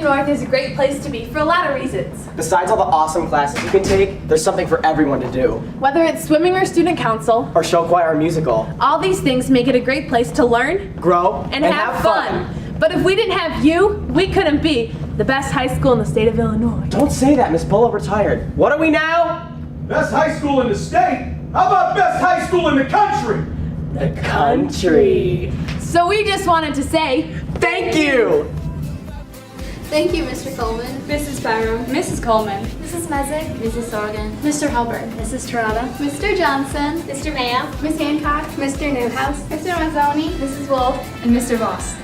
North is a great place to be for a lot of reasons. Besides all the awesome classes you can take, there's something for everyone to do. Whether it's swimming or student council, Or show choir or musical. all these things make it a great place to learn, Grow, and have fun. But if we didn't have you, we couldn't be the best high school in the state of Illinois. Don't say that, Miss Bullough retired. What are we now? Best high school in the state? How about best high school in the country? The country. So we just wanted to say, Thank you! Thank you, Mr. Coleman. Mrs. Byram. Mrs. Coleman. Mrs. Mezek. Mrs. Sorgan. Mr. Halbert. Mrs. Terada. Mr. Johnson. Mr. Mayo. Ms. Hancock. Mr. Newhouse. Mr. Mazzoni. Mrs. Wolf. And Mr. Voss.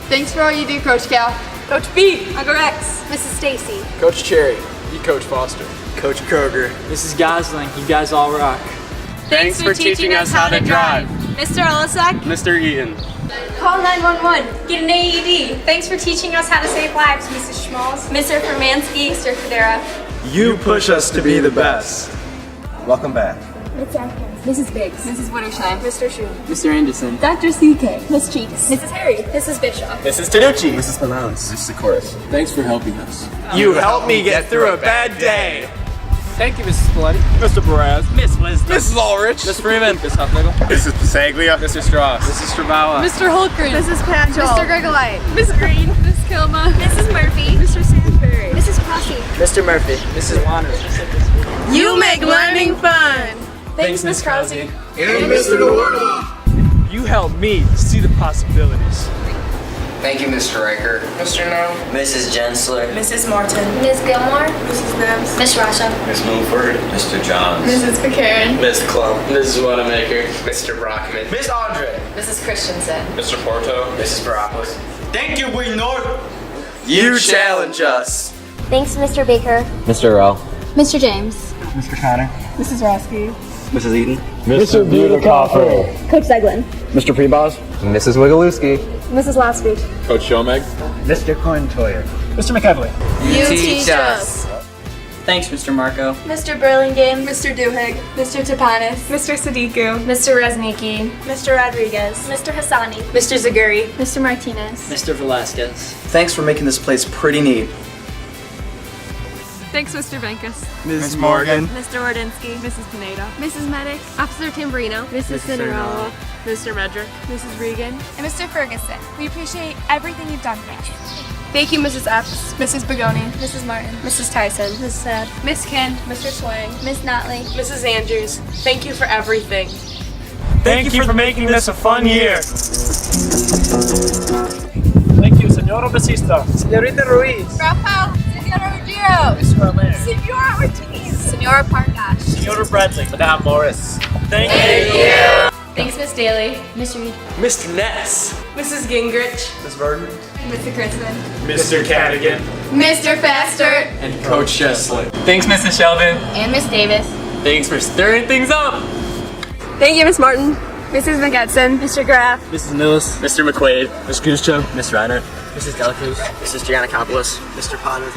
Thanks for all you do, Coach Cal. Coach B, Uncle Rex. Mrs. Stacy. Coach Cherry, you Coach Foster. Coach Kroger. Mrs. Gosling, you guys all rock. Thanks for teaching us how to drive. Mr. Olisak. Mr. Eaton. Call 911. Get an AED. Thanks for teaching us how to save lives, Mrs. Schmalz. Mr. Fermansky. Mr. Federa. You push us to be the best. Welcome back. Mrs. Biggs. Mrs. Wittersheim. Mr. Shu. Mr. Anderson. Dr. CK. Miss Cheeks. Mrs. Harry. Mrs. Bishop. Mrs. Tanucci. Mrs. Panalis. Mrs. Chorus. Thanks for helping us. You helped me get through a bad day. Thank you, Mrs. Spaletti. Mr. Perez. Miss Wisdom. Mrs. Ulrich. Miss Freeman. Miss Huffnagel. Mrs. Pasaglia. Mr. Strauss. Mrs. Strabala. Mr. Holgren, Mrs. Panchel. Mr. Gregolite. Miss Green, Miss Kilma, Mrs. Murphy. Mr. Sandberry. Mrs. Crossy. Mr. Murphy. Mrs. Wanders. You make learning fun. Thanks, Miss Krause. And Mr. Dewarda. You helped me see the possibilities. Thank you, Mr. Riker. Mr. No. Mrs. Jensler. Mrs. Martin. Ms. Gilmore. Mrs. Nibs. Miss Rasha. Miss Moonford. Mr. Johns. Mrs. McCarran. Miss Klump. Mrs. Wanamaker. Mr. Brockman. Miss Andre. Mrs. Christensen. Mr. Porto. Mrs. Baropoulos. Thank you, Wing North. You challenge us. Thanks, Mr. Baker. Mr. Rowe. Mr. James. Mr. Connor. Mrs. Roski. Mrs. Eaton. Mr. Beauticoffer. Coach Zeglin. Mr. Prebaz. Mrs. Wigalewski. Mrs. Lasbeach. Coach Shomeg. Mr. Cointoyer. Mr. McEvely. You teach us. Thanks, Mr. Marco. Mr. Burlingame. Mr. Duhigg. Mr. Tapanis. Mr. Sadiku. Mr. Resniki. Mr. Rodriguez. Mr. Hassani. Mr. Zaguri. Mr. Martinez. Mr. Velasquez. Thanks for making this place pretty neat. Thanks, Mr. Venkus. Ms. Morgan. Mr. Wardinsky. Mrs. Pineda. Mrs. Medic, Officer Tamburino, Mrs. Cinerola. Mr. Medrick, Mrs. Regan. And Mr. Ferguson. We appreciate everything you've done for us. Thank you, Mrs. Epps, Mrs. Begoni. Mrs. Martin. Mrs. Tyson. Mrs. Sad. Miss Ken. Mr. Swang. Miss Notley. Mrs. Andrews. Thank you for everything. Thank you for making this a fun year. Thank you, Senora Basista. Senorita Ruiz. Rafael. Senora Ruggiero. Mr. Allaire. Senora Ortiz. Senora Parkash. Senora Bradley. Madame Morris. Thank you. Thanks, Miss Daly, Mr. Reed. Mr. Ness. Mrs. Gingrich, Miss Verdon. Mr. Crispin. Mr. Cadigan. Mr. Faster. And Coach Chesley. Thanks, Mrs. Sheldon. And Miss Davis. Thanks for stirring things up. thank you, Miss Martin, Mrs. McEdson, Mr. Graff. Mrs. Mills. Mr. McQuaid. Ms. Guscho. Miss Reiner. Mrs. Delacruz. Mrs. Giannakopoulos. Mr. Potter.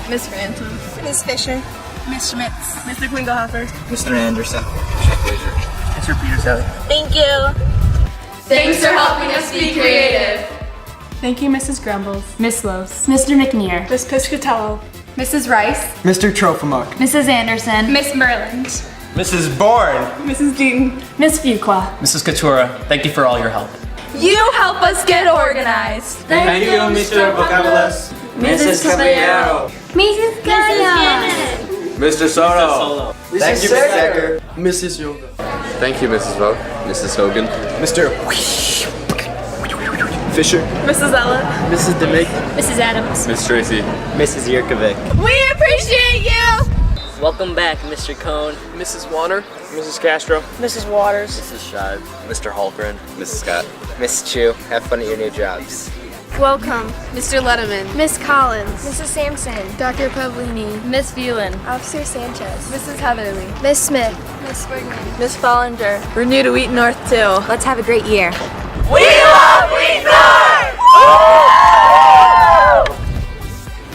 Miss Ranton. Miss Fisher. Miss Schmitz. Mr. Klingelhofer. Mr. Anderson. Mr. Peterson. Thank you. Thanks for helping us be creative. Thank you, Mrs. Grumbles. Miss Lose. Mr. McNear. Miss Piscatello. Mrs. Rice, Mr. Trofimuk. Mrs. Anderson. Miss Merland, Mrs. Bourne. Mrs. Deaton. Miss Fuqua. Mrs. Katura, thank you for all your help. you help us get organized. Thank you, Mr. Vocabulas. Mrs. Caballero. Mrs. Gallion. Mr. Soto. Thank you, Mrs. Decker. Mrs. Yoga. Thank you, Mrs. Vogt. Mrs. Hogan. Mr. Fisher. Mrs. Ella, Mrs. DeMick. Mrs. Adams. Miss Tracy. Mrs. Yurkovic. we appreciate you. Welcome back, Mr. Cohn. Mrs. Warner. Mrs. Castro. Mrs. Waters. Mrs. Shive. Mr. Holgren. Mrs. Scott. Miss Chu, have fun at your new jobs. Welcome, Mr. Letterman, Miss Collins. Mrs. Sampson. Dr. Pavlini, Miss Phelan. Officer Sanchez. Mrs. Heatherly, Miss Smith. Miss Springman. Miss Follinger. We're new to Wheaton North too. Let's have a great year. We love Wheaton North!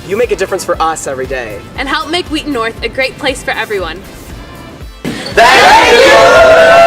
You make a difference for us every day. And help make Wheaton North a great place for everyone. Thank you!